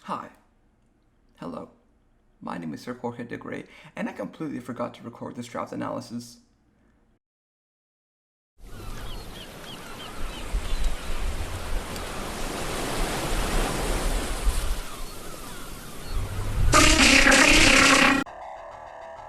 Hi. Hello. My name is Sir Jorge, and I completely forgot to record this draft analysis.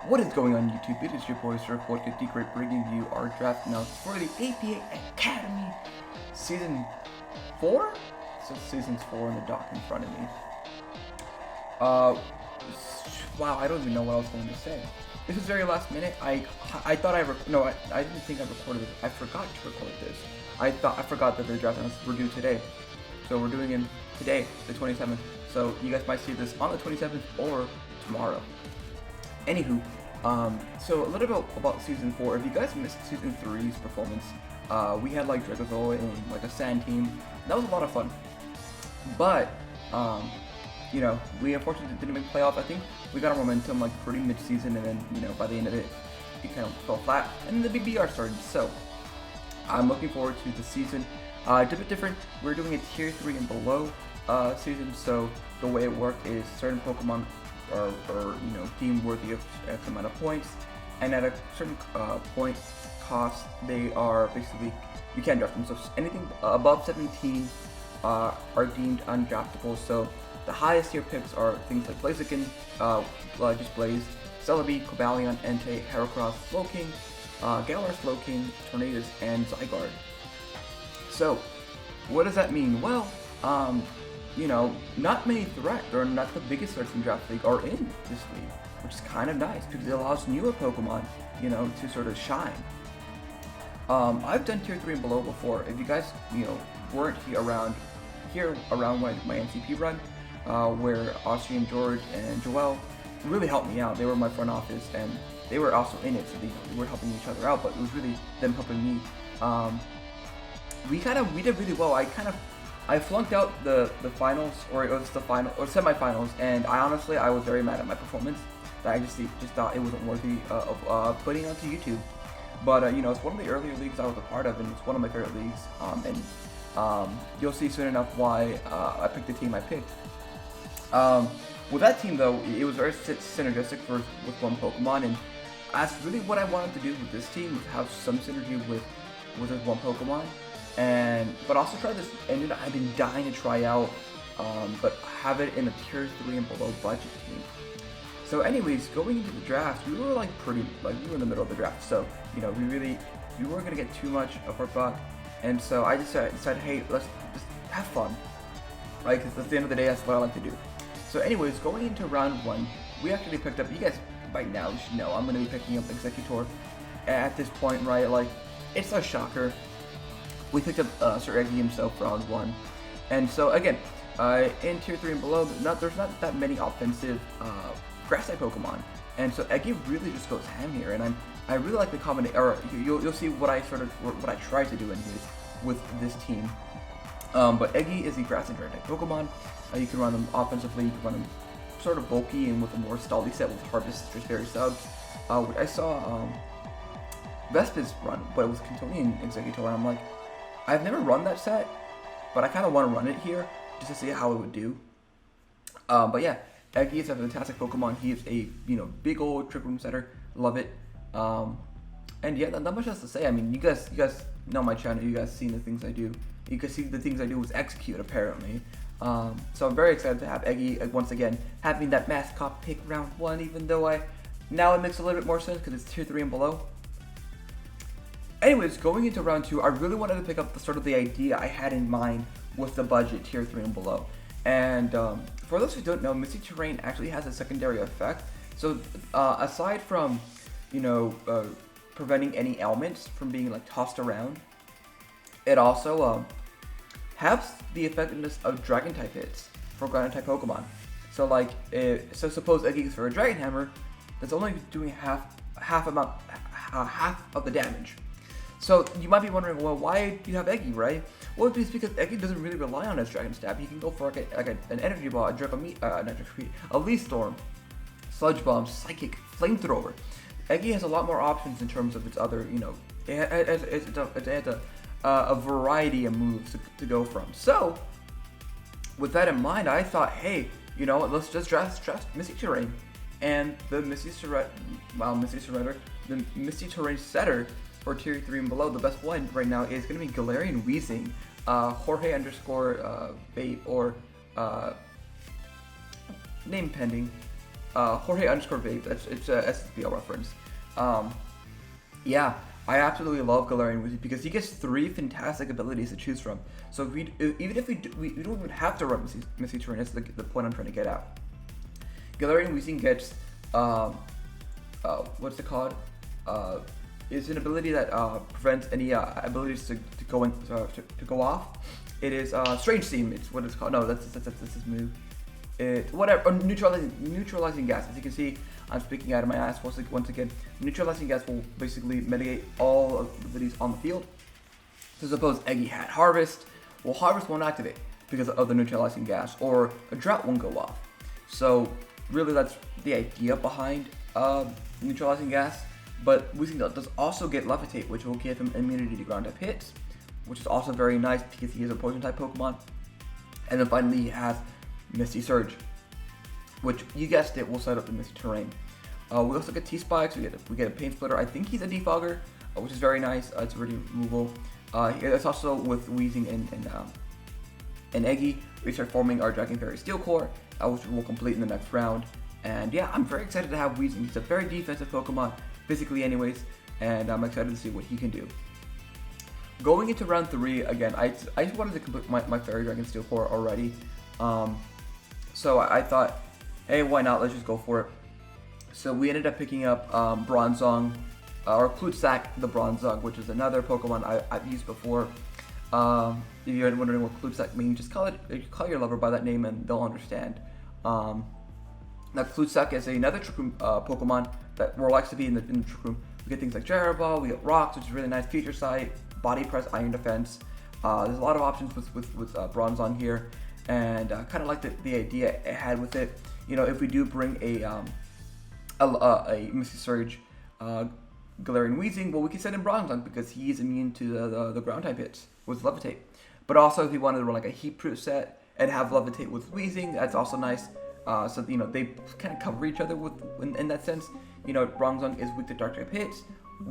What is going on YouTube? It is your boy Sir Jorge bringing you our draft analysis for the APA Academy Season 4? So Season's 4 in the dock in front of me. Wow, I don't even know what I was going to say. This is very last minute. I thought I didn't think I recorded it. I forgot to record this. I forgot that the draft analysis were due today. So we're doing it today, the 27th. So you guys might see this on the 27th or tomorrow. Anywho, so a little bit about Season 4. If you guys missed Season 3's performance, we had like Dragozoa and like a sand team. That was a lot of fun. But, you know, we unfortunately didn't make playoffs. I think we got our momentum like pretty mid-season, and then, you know, by the end of it, it kind of fell flat, and then the big BR started. So, I'm looking forward to the season. A bit different. We're doing a tier 3 and below season, so the way it works is certain Pokemon are you know, deemed worthy of X amount of points, and at a certain point cost, they are basically, you can't draft them. So anything above 17 are deemed undraftable. So the highest tier picks are things like Blaziken, just Blaze, Celebi, Cobalion, Entei, Heracross, Slowking, Galar, Slowking, Tornadus, and Zygarde. So, what does that mean? Well, you know, not many threats, or not the biggest threats in Draft League are in this league, which is kind of nice because it allows newer Pokemon, you know, to sort of shine. I've done tier 3 and below before. If you guys, you know, weren't around my NCP run, where Audrey and George and Joel really helped me out. They were my front office, and they were also in it, so they were helping each other out, but it was really them helping me. We did really well. I flunked out the finals, or it was the final or semifinals, and I was very mad at my performance. I just thought it wasn't worthy of putting onto YouTube. But you know, it's one of the earlier leagues I was a part of, and it's one of my favorite leagues. And you'll see soon enough why I picked the team I picked. With that team though, it was very synergistic with one Pokemon, and that's really what I wanted to do with this team, was have some synergy with this one Pokemon, but also try this engine I've been dying to try out, but have it in a tier 3 and below budget team. So anyways, going into the draft, we were we were in the middle of the draft, so you know, we weren't gonna get too much of our buck, and so I decided, hey, let's just have fun, right? Because at the end of the day, that's what I like to do. So anyways, going into round 1, we actually picked up, you guys by now should know, I'm going to be picking up Exeggutor at this point, right? Like, it's a shocker. We picked up Sir Eggy himself for round 1. And so again, in tier 3 and below, there's not that many offensive grass-type Pokemon. And so Eggy really just goes ham here, and I really like the combination, or you'll see what I tried to do in his with this team. But Eggy is a grass and dragon type Pokemon. You can run them offensively, you can run them sort of bulky and with a more stealthy set with Harvest, Berry Subs. I saw Vespa's run, but it was Cantonian Exeggutor, and I'm like, I've never run that set, but I kind of want to run it here just to see how it would do. But yeah, Eggy is a fantastic Pokemon. He is a, you know, big old trick room setter. Love it. And yeah, not much else to say. I mean, you guys know my channel. You guys seen the things I do. You can see the things I do was execute, apparently. So I'm very excited to have Eggy once again having that mascot pick round 1, even though now it makes a little bit more sense because it's tier 3 and below. Anyways, going into round 2, I really wanted to pick up the idea I had in mind with the budget tier 3 and below. And for those who don't know, Misty Terrain actually has a secondary effect. So aside from, you know, preventing any elements from being like tossed around, it also has the effectiveness of Dragon type hits for Ground type Pokemon. So like, so suppose Eggy for a Dragon Hammer, that's only doing half of the damage. So you might be wondering, well, why do you have Eggy, right? Well, it's because Eggy doesn't really rely on his Dragon Stab. He can go for an Energy Ball, a Leaf Storm, Sludge Bomb, Psychic, Flamethrower. Eggy has a lot more options in terms of its other, you know, it has a variety of moves to go from. So with that in mind, I thought, hey, you know what, let's just draft Misty Terrain. And the Misty Terrain, the Misty Terrain setter for tier 3 and below, the best one right now is going to be Galarian Weezing, Jorge underscore Vape, or name pending, Jorge underscore Vape. It's a SSBL reference. Yeah, I absolutely love Galarian Weezing because he gets 3 fantastic abilities to choose from. So even if we don't even have to run Misty Terrain. That's the point I'm trying to get at. Galarian Weezing gets what's it called? It's an ability that prevents any abilities to go off. It is Strange Seam. It's what it's called. No, that's his move. It whatever. Neutralizing gas. As you can see, I'm speaking out of my ass once again. Neutralizing gas will basically mitigate all abilities on the field. So suppose Eggy had Harvest. Well, Harvest won't activate because of the neutralizing gas, or a Drought won't go off. So really, that's the idea behind neutralizing gas. But Weezing does also get Levitate, which will give him immunity to ground type hits, which is also very nice because he is a poison type Pokemon. And then finally he has Misty Surge, which, you guessed it, will set up the Misty Terrain. We also get T-Spikes, we get a Pain Splitter. I think he's a Defogger, which is very nice. It's already removal. It's also with Weezing and Eggy, we start forming our Dragon Fairy Steel Core, which we'll complete in the next round. And yeah, I'm very excited to have Weezing. He's a very defensive Pokemon, physically anyways, and I'm excited to see what he can do. Going into round 3, again, I just wanted to complete my Fairy Dragon Steel Core already. So I thought, hey, why not? Let's just go for it. So we ended up picking up Bronzong, or Klutsak the Bronzong, which is another Pokemon I've used before. If you're wondering what Klutsak means, just call your lover by that name and they'll understand. Now Klutsak is another Trick Room Pokemon that likes to be in the Trick Room. We get things like Gyro Ball, we get Rocks, which is really nice, Future Sight, Body Press, Iron Defense. There's a lot of options with Bronzong here, and kind of like the idea it had with it. You know, if we do bring a Misty Surge, Galarian Weezing, well, we can send in Bronzong because he's immune to the ground type hits with Levitate. But also, if we wanted to run like a Heat Proof set and have Levitate with Weezing, that's also nice. So you know, they kind of cover each other in that sense. You know, Bronzong is weak to dark type hits.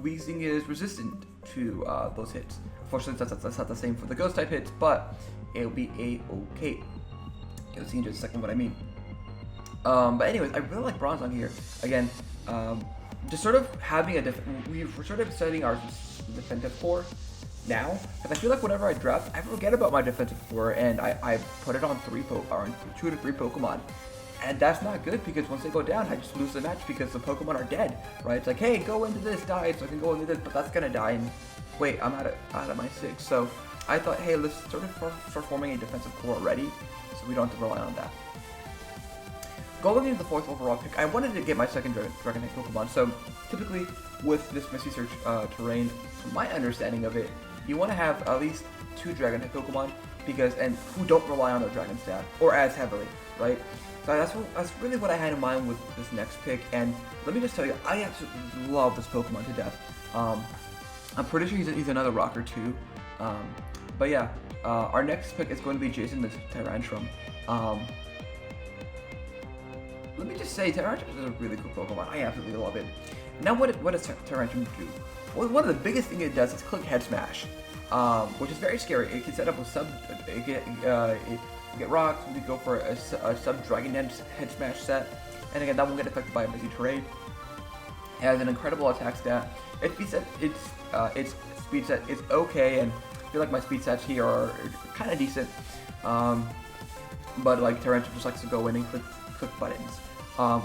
Weezing is resistant to those hits. Fortunately, that's not the same for the ghost type hits, but it'll be okay. You'll see in just a second what I mean. But anyways, I really like Bronzong here. Again, just sort of having we're sort of setting our defensive core now, because I feel like whenever I draft, I forget about my defensive core and I put it on 2 to 3 Pokemon. And that's not good because once they go down, I just lose the match because the Pokemon are dead, right? It's like, hey, go into this, die, so I can go into this, but that's gonna die, and wait, I'm out of my 6. So I thought, hey, let's sort of start forming a defensive core already, so we don't have to rely on that. Going into the 4th overall pick, I wanted to get my second Dragon type Pokemon. So typically with this Misty Surge terrain, from my understanding of it, you want to have at least 2 Dragon type Pokemon and who don't rely on their Dragon stat or as heavily, right? So that's really what I had in mind with this next pick, and let me just tell you, I absolutely love this Pokemon to death. I'm pretty sure he's another rocker too. But yeah, our next pick is going to be Jason the Tyrantrum. Let me just say, Tyrantrum is a really cool Pokemon. I absolutely love it. Now, what does Tyrantrum do? Well, one of the biggest things it does is click Head Smash, which is very scary. It can set up with get rocks. We could go for a sub Dragon Head Smash set, and again, that won't get affected by a Misty Terrain. It has an incredible attack stat. Its speed set is okay, and I feel like my speed stats here are kind of decent. But like Tyrantrum just likes to go in and click buttons.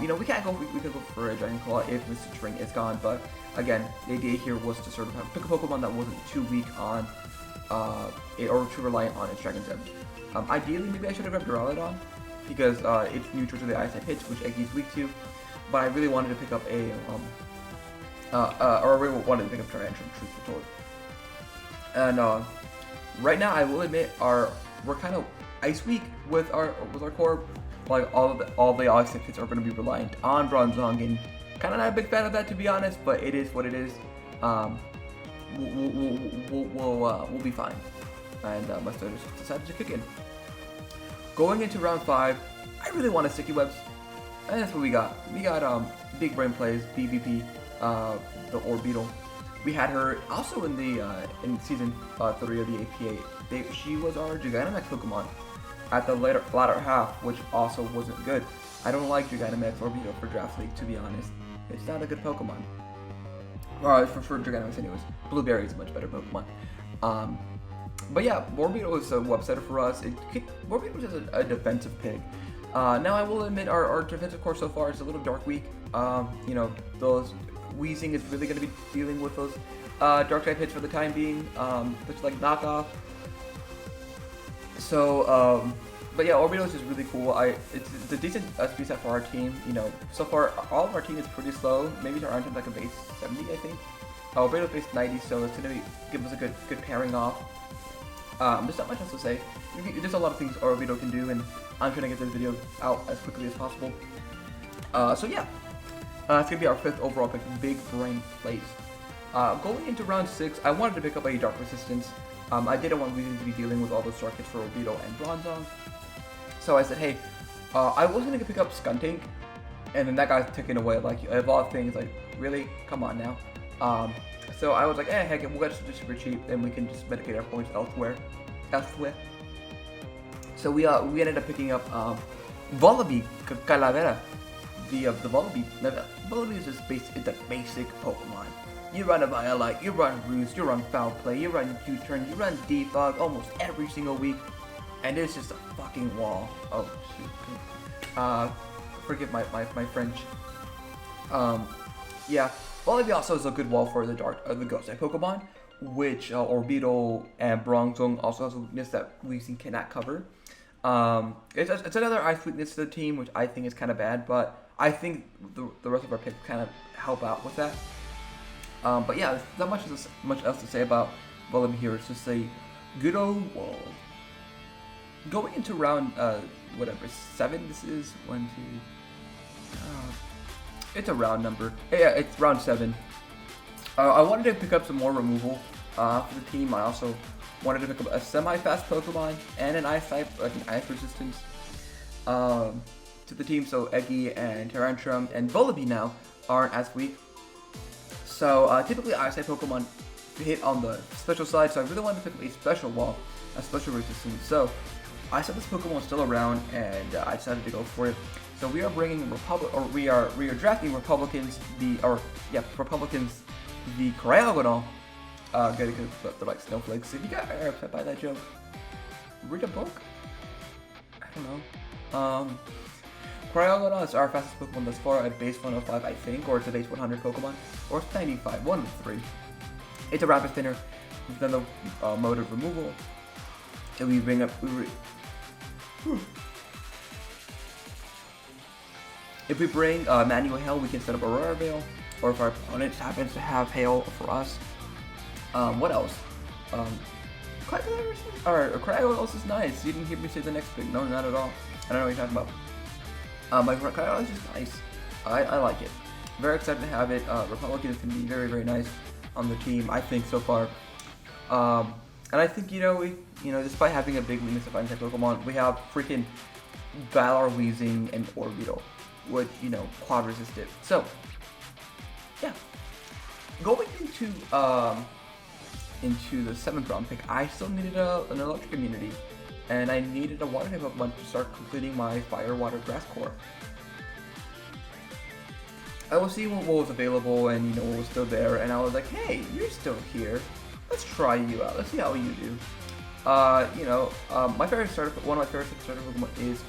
You know, we could go for a Dragon Claw if Misty Terrain is gone, but again, the idea here was to sort of pick a Pokemon that wasn't too weak on or too reliant on its Dragon Gem. Ideally, maybe I should have grabbed Duraludon because it's neutral to the Ice type hits, which Eggys is weak to. But I really wanted to pick up Tyrantrum, truth be told. And right now, I will admit, we're kind of ice weak with our core. Like all the Ice type hits are going to be reliant on Bronzong, and kind of not a big fan of that, to be honest. But it is what it is. We'll be fine. And my starters decided to kick in. Going into round 5, I really wanted sticky webs, and that's what we got. We got Big Brain Plays, BBP, the Orbeetle. We had her also in the in season 3 of the APA. She was our Gigantamax Pokemon at the latter half, which also wasn't good. I don't like Gigantamax Orbeetle for Draft League, to be honest. It's not a good Pokemon. For Gigantamax anyways. Blueberry is a much better Pokemon. But yeah, Orbeetle is a websetter for us. Orbeetle is a defensive pick. Now I will admit our defensive core so far is a little dark weak. You know, those Weezing is really going to be dealing with those dark type hits for the time being, which is like knockoff. So, but yeah, Orbeetle is just really cool. It's a decent SP set for our team. You know, so far all of our team is pretty slow. Maybe our team's like a base 70, I think. Orbeetle base 90, so it's gonna give us a good pairing off. There's not much else to say. There's a lot of things Orbeetle can do, and I'm trying to get this video out as quickly as possible. So yeah, it's gonna be our 5th overall pick, Big Brain Plays. Going into round 6, I wanted to pick up a Dark Resistance. I didn't want Weezing to be dealing with all those dark hits for Orbeetle and Bronzong. So I said, hey, I was gonna pick up Skuntank, and then that guy's taken away. Like, of all things, like, really? Come on now. So I was like, heck it, we'll get it super cheap, and we can just medicate our points elsewhere. So we ended up picking up Volibee Calavera. The Volibee. Volibee is just it's a basic Pokemon. You run a Violite, you run Roost, you run Foul Play, you run U-Turn, you run Defog almost every single week, and it's just a fucking wall. Oh shoot. Forgive my French. Yeah. Volibee also is a good wall for the Ghost type Pokemon, which Orbeetle and Bronzong also has a weakness that Weezing cannot cover. It's another ice weakness to the team, which I think is kind of bad, but I think the rest of our picks kind of help out with that. But yeah, there's not much else to say about Volibee here. It's just a good old wall. Going into round whatever 7 this is, 1, 2. It's a round number. Yeah, it's round 7. I wanted to pick up some more removal for the team. I also wanted to pick up a semi-fast Pokemon and an ice type, like an ice resistance, to the team. So Eggy and Tyrantrum and Volibee now aren't as weak. So typically ice type Pokemon hit on the special side. So I really wanted to pick up a special wall, a special resistance. So I saw this Pokemon still around, and I decided to go for it. So we are bringing we are drafting Republicans the Cryogonal. Gotta flip the like snowflakes. If you got upset by that joke, read a book. I don't know. Cryogonal is our fastest Pokemon thus far at base 105, I think, or it's a base 100 Pokemon, or it's 95, one of the 3. It's a rapid spinner. We've done the mode of removal. And we bring up. If we bring Manual Hail, we can set up Aurora Veil, or if our opponent happens to have Hail for us. What else? Cryogonal is nice. You didn't hear me say the next pick. No, not at all. I don't know what you're talking about. My Cryogonal is just nice. I like it. Very excited to have it. Republican is going to be very, very nice on the team, I think, so far. And I think, despite having a big weakness of Iron-type Pokemon, we have freaking Galar, Weezing, and Orbeetle, which, quad resist it. So, yeah. Going into the 7th round pick, I still needed an electric immunity, and I needed a water type Pokemon to start completing my Fire, Water, Grass core. I was seeing what was available and what was still there, and I was like, hey, you're still here. Let's try you out. Let's see how you do. My favorite one of my favorite starter Pokemon is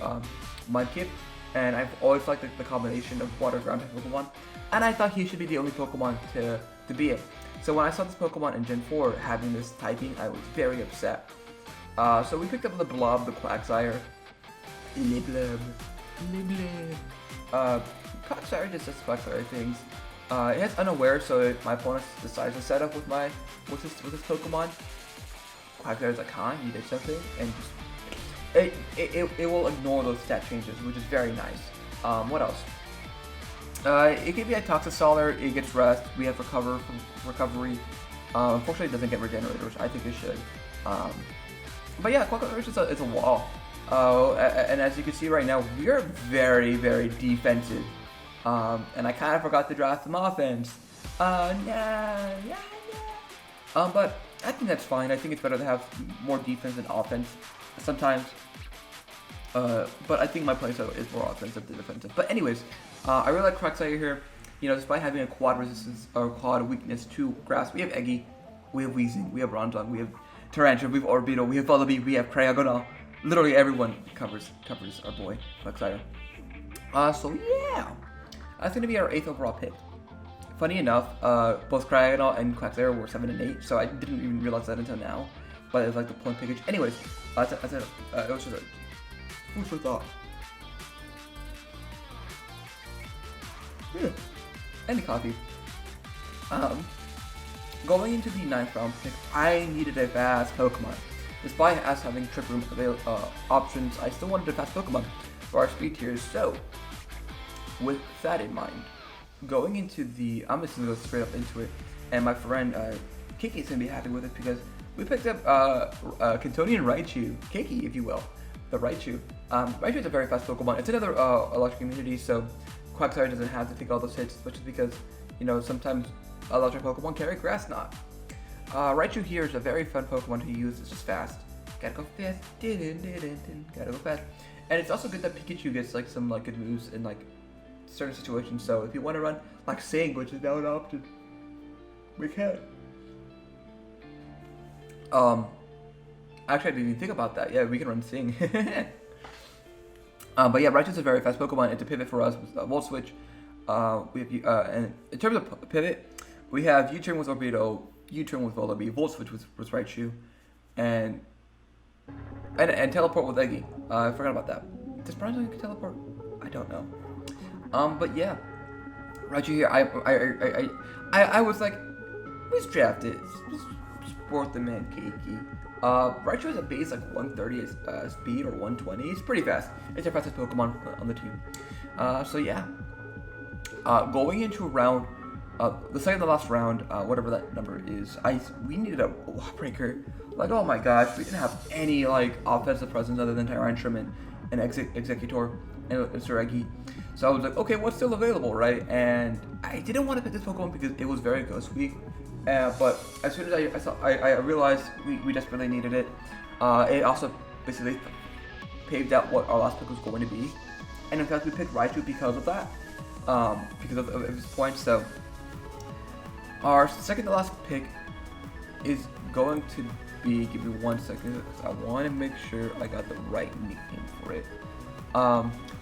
Mudkip, and I've always liked the combination of water ground type Pokemon, and I thought he should be the only Pokemon to be it. So when I saw this Pokemon in Gen 4 having this typing, I was very upset. So we picked up the Blob, the Quagsire, Quagsire just does Quagsire things. It has Unaware, so if my opponent decides to set up with this Pokemon, Quagsire's like, huh, you did something, and just it will ignore those stat changes, which is very nice. What else? It can be a Toxasaur, it gets rest, we have recovery. Unfortunately it doesn't get regenerated, which I think it should. But yeah, Quagsire is a wall. And as you can see right now, we are very, very defensive. And I kind of forgot to draft some offense. But I think that's fine. I think it's better to have more defense than offense sometimes. But I think my playstyle is more offensive than defensive. But anyways, I really like Quagsire here. You know, despite having a quad resistance or quad weakness to grass, we have Eggy, we have Weezing, we have Rondon, we have Tarantula, we have Orbeetle, we have Vullaby, we have Cryogonal. Literally everyone covers our boy Quagsire. So yeah, that's gonna be our 8th overall pick. Funny enough, both Cryogonal and Quagsire were 7 and 8, so I didn't even realize that until now. But it was like the point package. Anyways, it was just a food for thought. Yeah. And the coffee. Going into the 9th round pick, I needed a fast Pokemon. Despite us having Trick Room options, I still wanted a fast Pokemon for our speed tiers. So, with that in mind, going into I'm just gonna go straight up into it, and my friend Kiki's gonna be happy with it because we picked up Cantonian Raichu, Kiki, if you will, the Raichu. Raichu is a very fast Pokemon. It's another electric immunity, so Quagsire doesn't have to take all those hits, which is because, you know, sometimes electric Pokemon carry Grass Knot. Raichu here is a very fun Pokemon to use. It's just fast. Gotta go fast. Gotta go fast. And it's also good that Pikachu gets like some like good moves in like certain situations. So if you want to run like Sing, which is now an option, we can. Actually, I didn't even think about that. Yeah, we can run Sing. But yeah, Raichu's a very fast Pokemon. It's a pivot for us with Volt Switch. We have and in terms of pivot, we have U-turn with Orbeetle, U-turn with Vullaby, Volt Switch with Raichu, and teleport with Eggy. I forgot about that. Does Bronzong can teleport? I don't know. But yeah, Raichu here. I was like, let's draft it. Sport the man, Kiki. Raichu has a base like 130 speed or 120. It's pretty fast. It's our fastest Pokemon on the team. So yeah. Going into a round, the second to last round, whatever that number is, we needed a wall breaker. Like, oh my gosh, we didn't have any like offensive presence other than Tyrantrum and Executor and Sir Eggy. So I was like, okay, what's still available, right? And I didn't want to pick this Pokemon because it was very Ghost Weak. But as soon as I realized we desperately needed it, it also basically paved out what our last pick was going to be. And in fact, we picked Raichu because of that. Because of his points. So our second to last pick is going to be, give me 1 second, because I want to make sure I got the right nickname for it.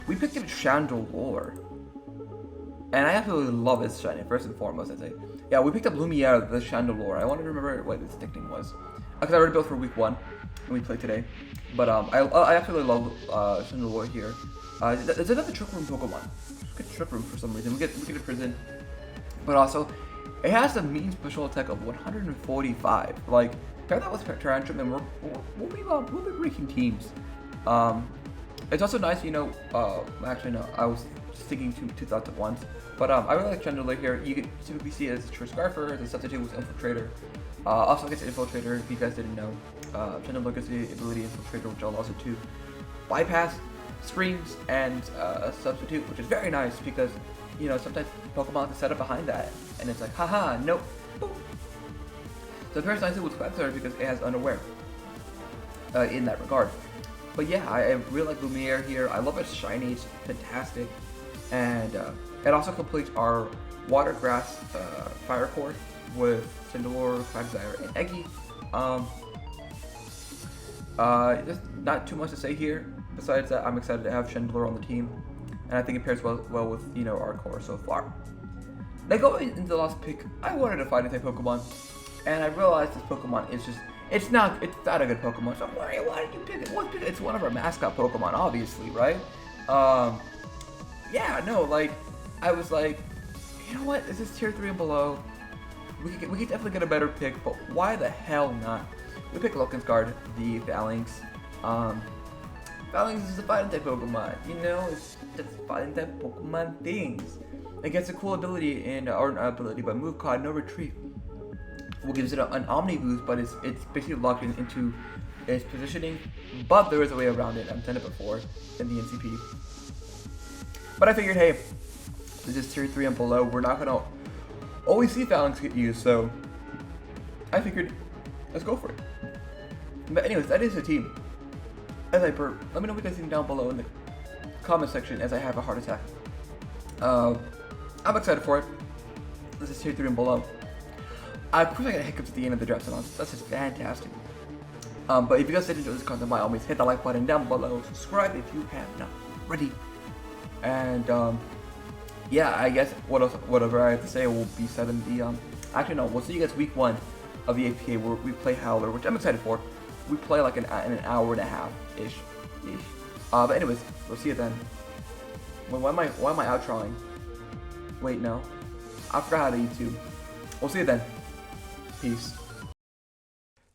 We picked up Chandelure, and I absolutely love his shiny. First and foremost, I'd say, yeah, we picked up Lumiere, the Chandelure. I wanted to remember what his nickname was, because I already built for week 1 and we played today. But I absolutely love Chandelure here. There's another Trick Room Pokemon. Good Trick Room for some reason. We get a prison, but also it has a mean special attack of 145. Like, pair that with Tyrantrum, and we'll be breaking teams. It's also nice, you know. Actually, no, I was thinking two thoughts at once. But I really like Chandelure here. You can typically see it as a True Scarfer, as a substitute with Infiltrator. Also gets Infiltrator, if you guys didn't know. Chandelure gets the ability Infiltrator, which allows it to bypass screams and substitute, which is very nice because, you know, sometimes Pokemon have to set up behind that, and it's like, haha, nope. Boop. So it pairs nicely with Quagsire because it has Unaware in that regard. But yeah, I really like Lumiere here. I love its shiny, it's fantastic. And it also completes our Water Grass Fire Core with Chandelure, Quagsire, and Eggy. There's not too much to say here. Besides that, I'm excited to have Chandelure on the team, and I think it pairs well with, you know, our core so far. Now going into the last pick, I wanted to find a type Pokemon, and I realized this Pokemon is just, it's not a good Pokemon. So why did you pick it? It's one of our mascot Pokemon, obviously, right? Yeah, no, like, I was like, you know what? This is tier 3 and below. We could definitely get a better pick, but why the hell not? We picked Lokinsguard, the Phalanx. Phalanx is a fighting type Pokemon, you know, it's just fighting type Pokemon things. It gets a cool ability or not ability, but move called No Retreat, which gives it an Omni boost, but it's basically locked into is positioning, but there is a way around it. I've done it before in the NCP. But I figured, hey, this is tier 3 and below. We're not gonna always see phalanx get used, so I figured, let's go for it. But anyways, that is the team. As I burp, let me know what you guys think down below in the comment section as I have a heart attack. I'm excited for it. This is tier 3 and below. Of course I got hiccups at the end of the draft, and that's just fantastic. But if you guys did enjoy this content, by all means, hit the like button down below. Subscribe if you have not already. And yeah, I guess whatever I have to say will be said in the actually no, we'll see you guys week 1 of the APA where we play Howler, which I'm excited for. We play like in an hour and a half ish. But anyways, we'll see you then. Why am I outroing? Wait, no, I forgot how to YouTube. We'll see you then. Peace.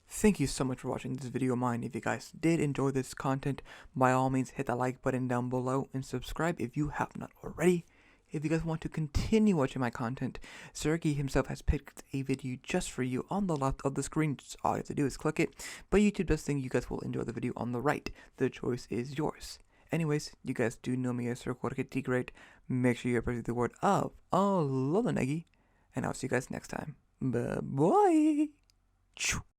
Thank you so much for watching this video of mine. If you guys did enjoy this content, by all means hit that like button down below and subscribe if you have not already. If you guys want to continue watching my content, Sir Jorge himself has picked a video just for you on the left of the screen. Just all you have to do is click it, but YouTube does think you guys will enjoy the video on the right. The choice is yours. Anyways, you guys do know me as Sir Jorge T Great. Make sure you appreciate the word of aloha, Eggy, and I'll see you guys next time. Bye-bye.